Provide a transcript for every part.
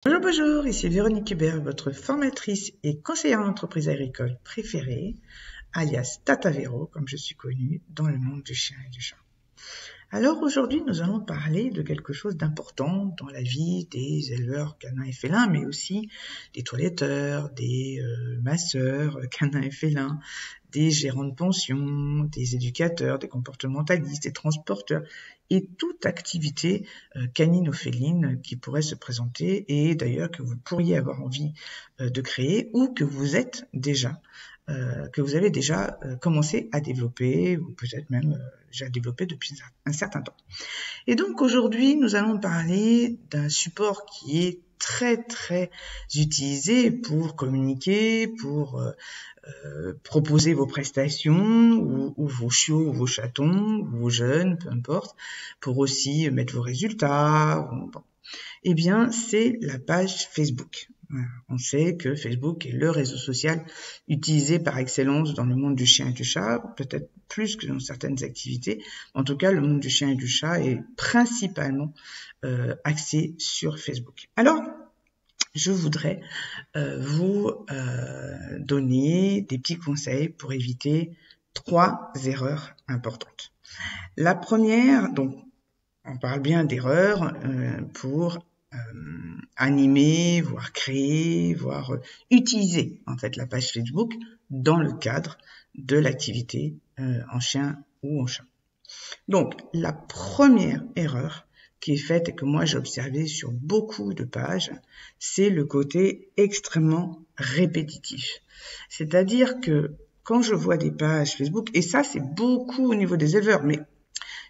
Bonjour, bonjour, ici Véronique Hubert, votre formatrice et conseillère en entreprise agricole préférée, alias Tata Véro, comme je suis connue dans le monde du chien et du chat. Alors aujourd'hui, nous allons parler de quelque chose d'important dans la vie des éleveurs canins et félins, mais aussi des toiletteurs, des masseurs canins et félins, des gérants de pension, des éducateurs, des comportementalistes, des transporteurs et toute activité canino-féline qui pourrait se présenter et d'ailleurs que vous pourriez avoir envie de créer ou que vous êtes déjà que vous avez déjà commencé à développer ou peut-être même déjà développé depuis un certain temps. Et donc aujourd'hui, nous allons parler d'un support qui est très utilisé pour communiquer, pour proposer vos prestations ou vos chiots ou vos chatons ou vos jeunes, peu importe, pour aussi mettre vos résultats. Bon. Eh bien, c'est la page Facebook. On sait que Facebook est le réseau social utilisé par excellence dans le monde du chien et du chat, peut-être plus que dans certaines activités. En tout cas, le monde du chien et du chat est principalement axé sur Facebook. Alors, je voudrais vous donner des petits conseils pour éviter 3 erreurs importantes. La première, donc, on parle bien d'erreurs pour animer, voire créer, voire utiliser en fait la page Facebook dans le cadre de l'activité en chien ou en chat. Donc la première erreur qui est faite et que moi j'ai observé sur beaucoup de pages, c'est le côté extrêmement répétitif. C'est-à-dire que quand je vois des pages Facebook, et ça c'est beaucoup au niveau des éleveurs, mais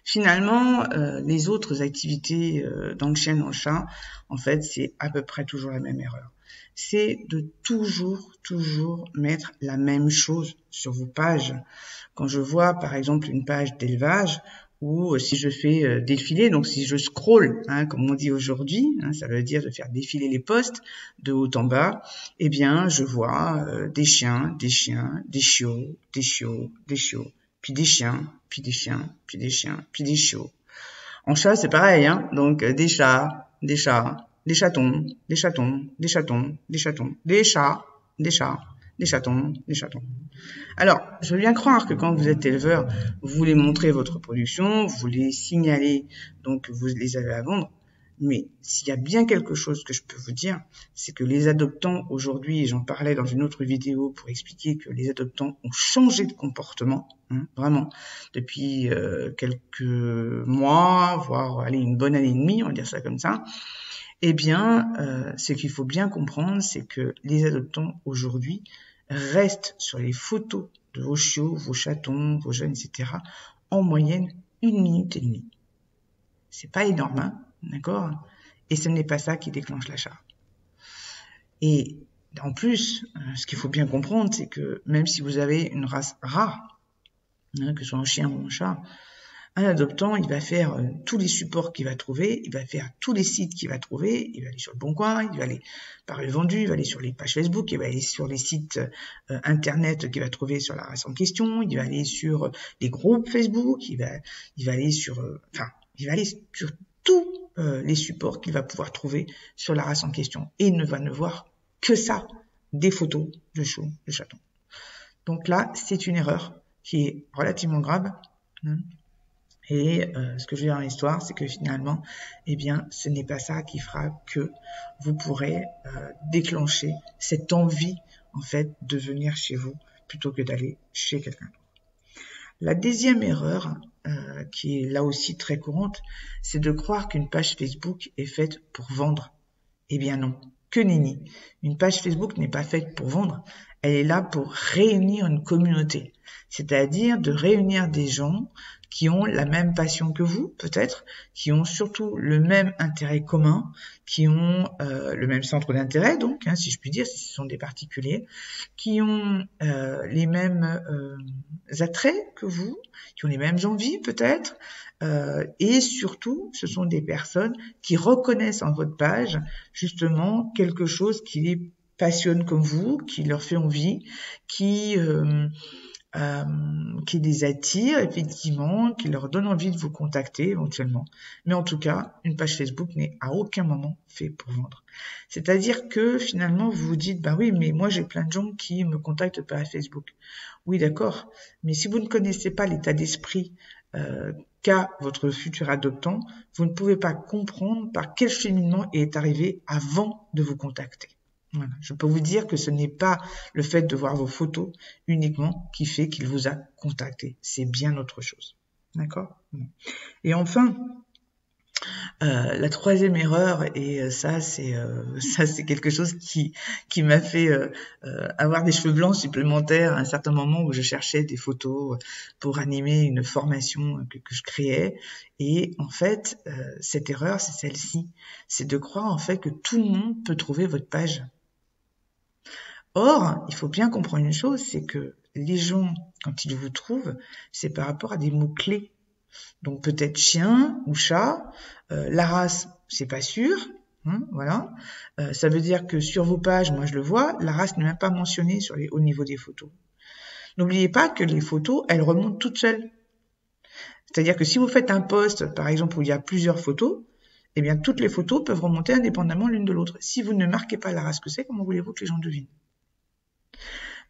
finalement, les autres activités dans le chien et dans le chat, en fait, c'est à peu près toujours la même erreur. C'est de toujours mettre la même chose sur vos pages. Quand je vois, par exemple, une page d'élevage, ou si je fais défiler, donc si je scroll, comme on dit aujourd'hui, ça veut dire de faire défiler les posts de haut en bas, eh bien, je vois des chiens, des chiots, puis des chiens, puis des chiens, puis des chiens, puis des chiots. En chat, c'est pareil, donc des chats, des chatons, des chatons, des chatons, des chatons, des chats, des chatons, des chatons. Alors, je veux bien croire que quand vous êtes éleveur, vous voulez montrer votre production, vous voulez signaler donc que vous les avez à vendre, mais s'il y a bien quelque chose que je peux vous dire, c'est que les adoptants aujourd'hui, et j'en parlais dans une autre vidéo pour expliquer que les adoptants ont changé de comportement, vraiment, depuis quelques mois, voire une bonne année et demie, on va dire ça comme ça, eh bien, ce qu'il faut bien comprendre, c'est que les adoptants aujourd'hui restent sur les photos de vos chiots, vos chatons, vos jeunes, etc., en moyenne 1 minute et demie. C'est pas énorme, d'accord? Et ce n'est pas ça qui déclenche l'achat. Et en plus, ce qu'il faut bien comprendre, c'est que même si vous avez une race rare, que ce soit un chien ou un chat, un adoptant, il va faire tous les supports qu'il va trouver, il va faire tous les sites qu'il va trouver, il va aller sur le Bon Coin, il va aller par le vendu, il va aller sur les pages Facebook, il va aller sur les sites internet qu'il va trouver sur la race en question, il va aller sur les groupes Facebook, il va aller sur, il va aller sur tous les supports qu'il va pouvoir trouver sur la race en question. Et il ne va ne voir que ça, des photos de chiots, de chatons. Donc là, c'est une erreur qui est relativement grave. Et ce que je veux dire dans l'histoire, c'est que finalement, eh bien, ce n'est pas ça qui fera que vous pourrez déclencher cette envie, en fait, de venir chez vous plutôt que d'aller chez quelqu'un d'autre. La deuxième erreur, qui est là aussi très courante, c'est de croire qu'une page Facebook est faite pour vendre. Eh bien non, que nenni. Une page Facebook n'est pas faite pour vendre, elle est là pour réunir une communauté, c'est-à-dire de réunir des gens qui ont la même passion que vous, peut-être, qui ont surtout le même intérêt commun, qui ont le même centre d'intérêt, donc, si je puis dire, si ce sont des particuliers, qui ont les mêmes attraits que vous, qui ont les mêmes envies, peut-être, et surtout, ce sont des personnes qui reconnaissent en votre page, justement, quelque chose qui les passionne comme vous, qui leur fait envie, qui qui les attire effectivement, qui leur donne envie de vous contacter éventuellement. Mais en tout cas, une page Facebook n'est à aucun moment fait pour vendre. C'est-à-dire que finalement, vous vous dites, bah oui, mais moi j'ai plein de gens qui me contactent par Facebook. Oui, d'accord, mais si vous ne connaissez pas l'état d'esprit qu'a votre futur adoptant, vous ne pouvez pas comprendre par quel cheminement il est arrivé avant de vous contacter. Voilà. Je peux vous dire que ce n'est pas le fait de voir vos photos uniquement qui fait qu'il vous a contacté. C'est bien autre chose. D'accord ? Et enfin, la troisième erreur, et ça c'est quelque chose qui m'a fait avoir des cheveux blancs supplémentaires à un certain moment où je cherchais des photos pour animer une formation que je créais. Et en fait, cette erreur, c'est celle-ci. C'est de croire en fait que tout le monde peut trouver votre page. Or, il faut bien comprendre une chose, c'est que les gens, quand ils vous trouvent, c'est par rapport à des mots-clés. Donc peut-être chien ou chat, la race, c'est pas sûr, voilà. Ça veut dire que sur vos pages, moi je le vois, la race n'est même pas mentionnée au niveau des photos. N'oubliez pas que les photos, elles remontent toutes seules. C'est-à-dire que si vous faites un post, par exemple, où il y a plusieurs photos, eh bien toutes les photos peuvent remonter indépendamment l'une de l'autre. Si vous ne marquez pas la race que c'est, comment voulez-vous que les gens devinent ?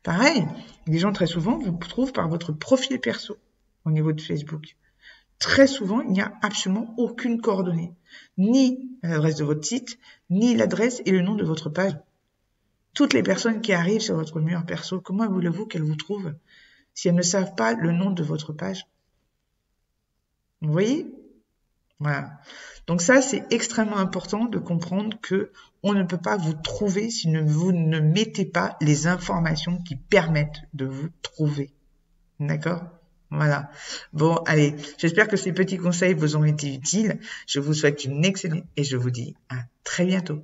Pareil, les gens très souvent vous trouvent par votre profil perso au niveau de Facebook. Très souvent, il n'y a absolument aucune coordonnée, ni l'adresse de votre site, ni l'adresse et le nom de votre page. Toutes les personnes qui arrivent sur votre mur perso, comment voulez-vous qu'elles vous trouvent si elles ne savent pas le nom de votre page? Vous voyez? Voilà. Donc ça, c'est extrêmement important de comprendre que on ne peut pas vous trouver si vous ne mettez pas les informations qui permettent de vous trouver. D'accord ? Voilà. Bon, allez, j'espère que ces petits conseils vous ont été utiles. Je vous souhaite une excellente et je vous dis à très bientôt.